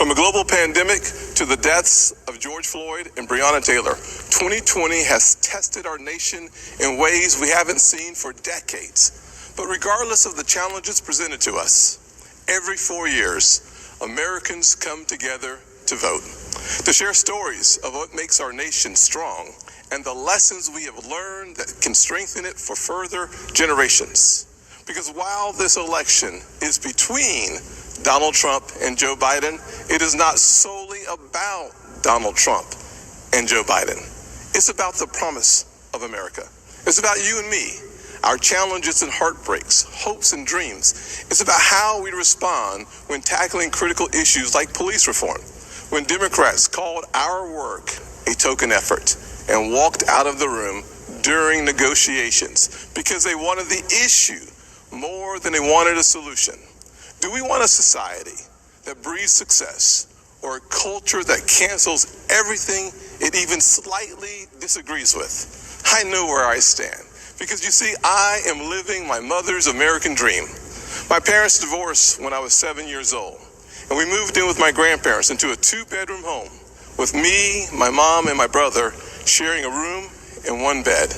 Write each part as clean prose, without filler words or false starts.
From a global pandemic to the deaths of George Floyd and Breonna Taylor, 2020 has tested our nation in ways we haven't seen for decades. But regardless of the challenges presented to us, every 4 years, Americans come together to vote, to share stories of what makes our nation strong and the lessons we have learned that can strengthen it for further generations. Because while this election is between Donald Trump and Joe Biden, it is not solely about Donald Trump and Joe Biden. It's about the promise of America. It's about you and me, our challenges and heartbreaks, hopes and dreams. It's about how we respond when tackling critical issues like police reform, when Democrats called our work a token effort and walked out of the room during negotiations because they wanted the issue more than they wanted a solution. Do we want a society that breeds success or a culture that cancels everything it even slightly disagrees with? I know where I stand because you see, I am living my mother's American dream. My parents divorced when I was 7 years old, and we moved in with my grandparents into a 2-bedroom home with me, my mom, and my brother sharing a room and one bed.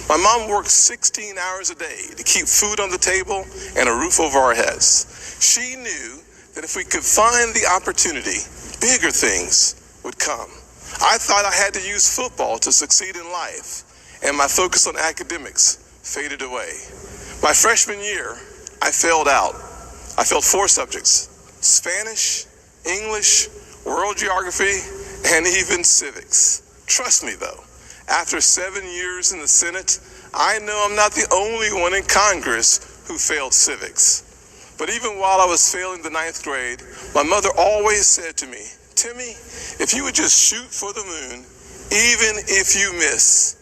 My mom worked 16 hours a day to keep food on the table and a roof over our heads. She knew that if we could find the opportunity, bigger things would come. I thought I had to use football to succeed in life, and my focus on academics faded away. My freshman year, I failed out. I failed 4 subjects: Spanish, English, world geography, and even civics. Trust me though, after 7 years in the Senate, I know I'm not the only one in Congress who failed civics. But even while I was failing the 9th grade, my mother always said to me, "Timmy, if you would just shoot for the moon, even if you miss,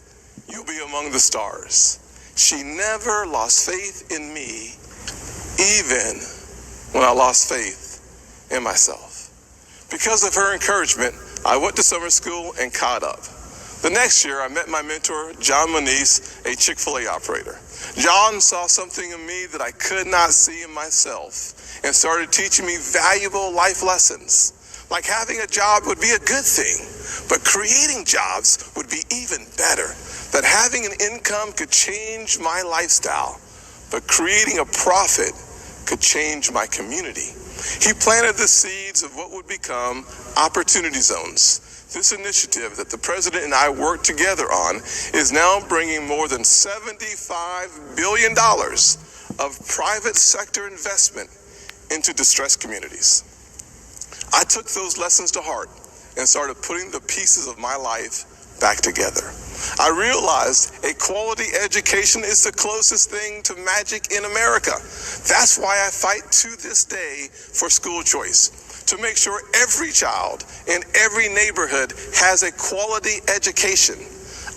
you'll be among the stars." She never lost faith in me, even when I lost faith in myself. Because of her encouragement, I went to summer school and caught up. The next year, I met my mentor, John Moniz, a Chick-fil-A operator. John saw something in me that I could not see in myself and started teaching me valuable life lessons. Like having a job would be a good thing, but creating jobs would be even better. That having an income could change my lifestyle, but creating a profit could change my community. He planted the seeds of what would become Opportunity Zones. This initiative that the president and I worked together on is now bringing more than $75 billion of private sector investment into distressed communities. I took those lessons to heart and started putting the pieces of my life back together. I realized a quality education is the closest thing to magic in America. That's why I fight to this day for school choice, to make sure every child in every neighborhood has a quality education.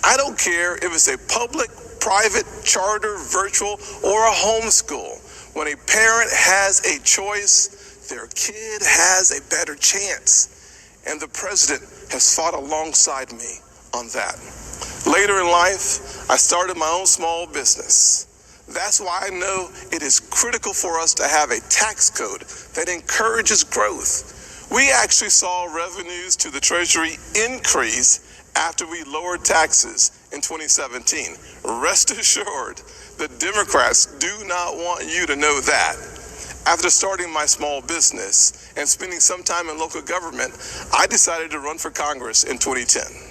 I don't care if it's a public, private, charter, virtual, or a homeschool. When a parent has a choice, their kid has a better chance. And the president has fought alongside me on that. Later in life, I started my own small business. That's why I know it is critical for us to have a tax code that encourages growth. We actually saw revenues to the Treasury increase after we lowered taxes in 2017. Rest assured, the Democrats do not want you to know that. After starting my small business and spending some time in local government, I decided to run for Congress in 2010.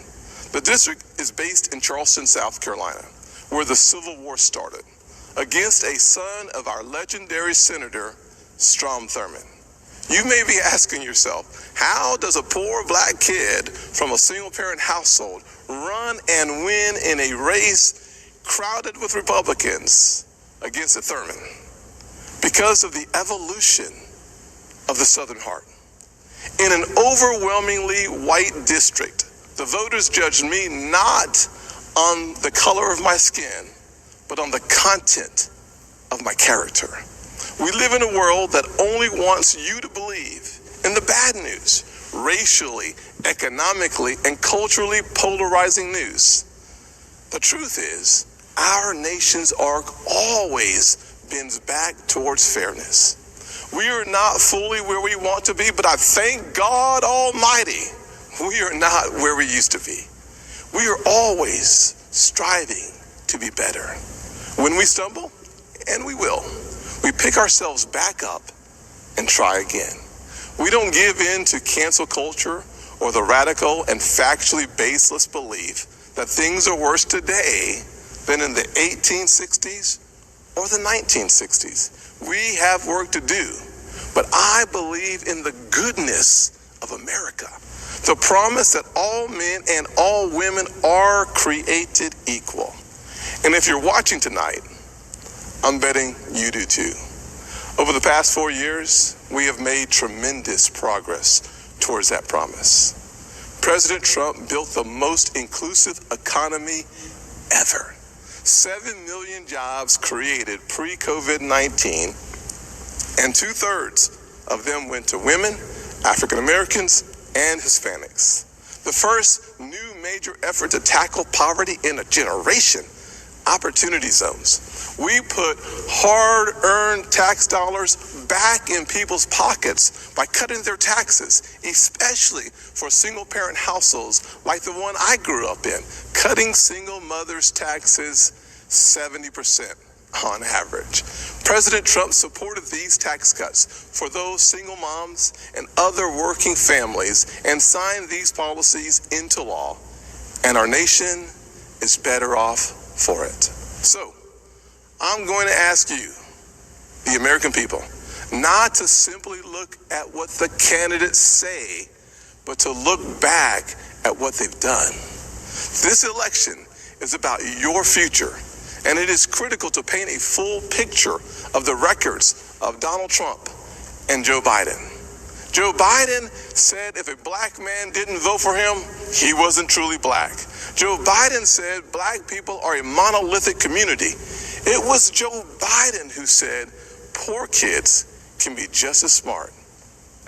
The district is based in Charleston, South Carolina, where the Civil War started, against a son of our legendary Senator, Strom Thurmond. You may be asking yourself, how does a poor black kid from a single-parent household run and win in a race crowded with Republicans against a Thurmond? Because of the evolution of the Southern heart. In an overwhelmingly white district, the voters judged me not on the color of my skin, but on the content of my character. We live in a world that only wants you to believe in the bad news, racially, economically, and culturally polarizing news. The truth is, our nation's arc always bends back towards fairness. We are not fully where we want to be, but I thank God Almighty, we are not where we used to be. We are always striving to be better. When we stumble, and we will, we pick ourselves back up and try again. We don't give in to cancel culture or the radical and factually baseless belief that things are worse today than in the 1860s or the 1960s. We have work to do, but I believe in the goodness of America. The promise that all men and all women are created equal. And if you're watching tonight, I'm betting you do too. Over the past 4 years, we have made tremendous progress towards that promise. President Trump built the most inclusive economy ever. 7 million jobs created pre-COVID-19, and 2/3 of them went to women, African Americans, and Hispanics. The first new major effort to tackle poverty in a generation, opportunity zones. We put hard-earned tax dollars back in people's pockets by cutting their taxes, especially for single-parent households like the one I grew up in, cutting single mothers' taxes 70% on average. President Trump supported these tax cuts for those single moms and other working families and signed these policies into law, and our nation is better off for it. So, I'm going to ask you, the American people, not to simply look at what the candidates say, but to look back at what they've done. This election is about your future, and it is critical to paint a full picture of the records of Donald Trump and Joe Biden. Joe Biden said if a black man didn't vote for him, he wasn't truly black. Joe Biden said black people are a monolithic community. It was Joe Biden who said poor kids can be just as smart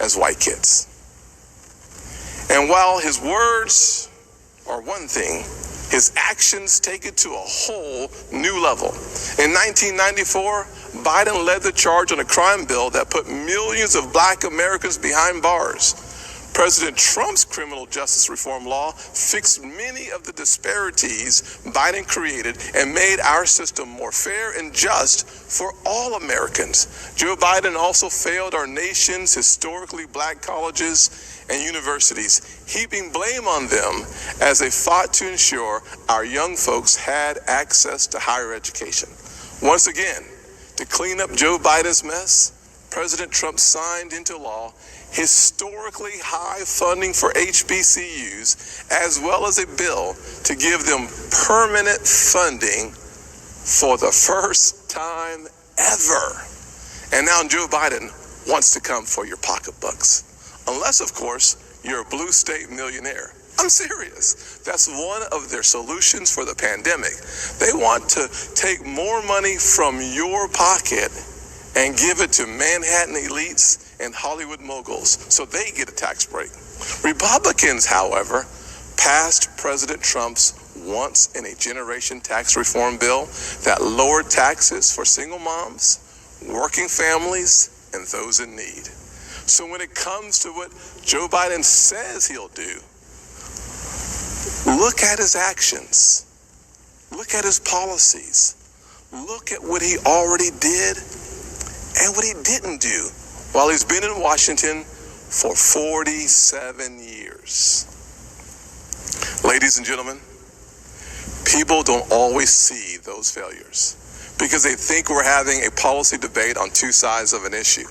as white kids. And while his words are one thing, his actions take it to a whole new level. In 1994, Biden led the charge on a crime bill that put millions of black Americans behind bars. President Trump's criminal justice reform law fixed many of the disparities Biden created and made our system more fair and just for all Americans. Joe Biden also failed our nation's historically black colleges and universities, heaping blame on them as they fought to ensure our young folks had access to higher education. Once again, to clean up Joe Biden's mess, President Trump signed into law historically high funding for HBCUs, as well as a bill to give them permanent funding for the first time ever. And now Joe Biden wants to come for your pocketbooks. Unless, of course, you're a blue state millionaire. I'm serious. That's one of their solutions for the pandemic. They want to take more money from your pocket and give it to Manhattan elites and Hollywood moguls so they get a tax break. Republicans, however, passed President Trump's once-in-a-generation tax reform bill that lowered taxes for single moms, working families, and those in need. So when it comes to what Joe Biden says he'll do, look at his actions. Look at his policies. Look at what he already did and what he didn't do while he's been in Washington for 47 years. Ladies and gentlemen, people don't always see those failures because they think we're having a policy debate on two sides of an issue.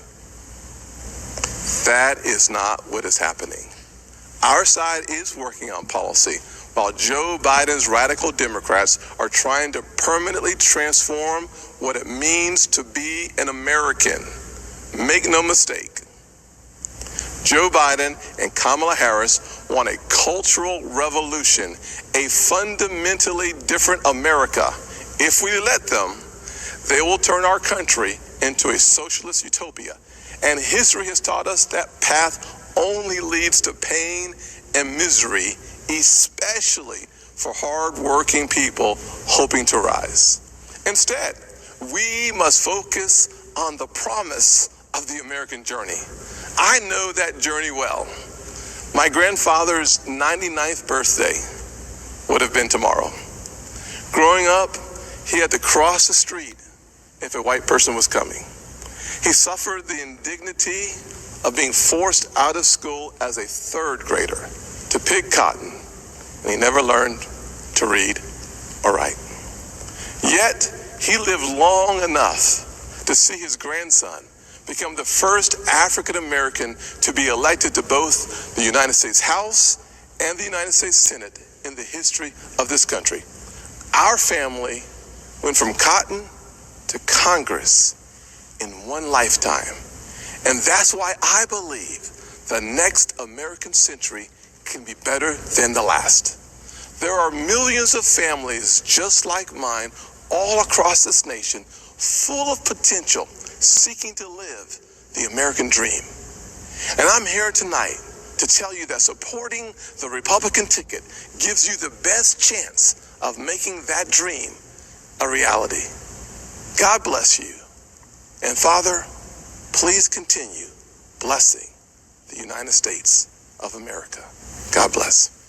That is not what is happening. Our side is working on policy, while Joe Biden's radical Democrats are trying to permanently transform what it means to be an American. Make no mistake, Joe Biden and Kamala Harris want a cultural revolution, a fundamentally different America. If we let them, they will turn our country into a socialist utopia. And history has taught us that path only leads to pain and misery, especially for hard-working people hoping to rise. Instead, we must focus on the promise of the American journey. I know that journey well. My grandfather's 99th birthday would have been tomorrow. Growing up, he had to cross the street if a white person was coming. He suffered the indignity of being forced out of school as a third grader to pick cotton, and he never learned to read or write. Yet, he lived long enough to see his grandson become the first African American to be elected to both the United States House and the United States Senate in the history of this country. Our family went from cotton to Congress in one lifetime. And that's why I believe the next American century can be better than the last. There are millions of families just like mine all across this nation, full of potential, seeking to live the American dream. And I'm here tonight to tell you that supporting the Republican ticket gives you the best chance of making that dream a reality. God bless you. And Father, please continue blessing the United States of America. God bless.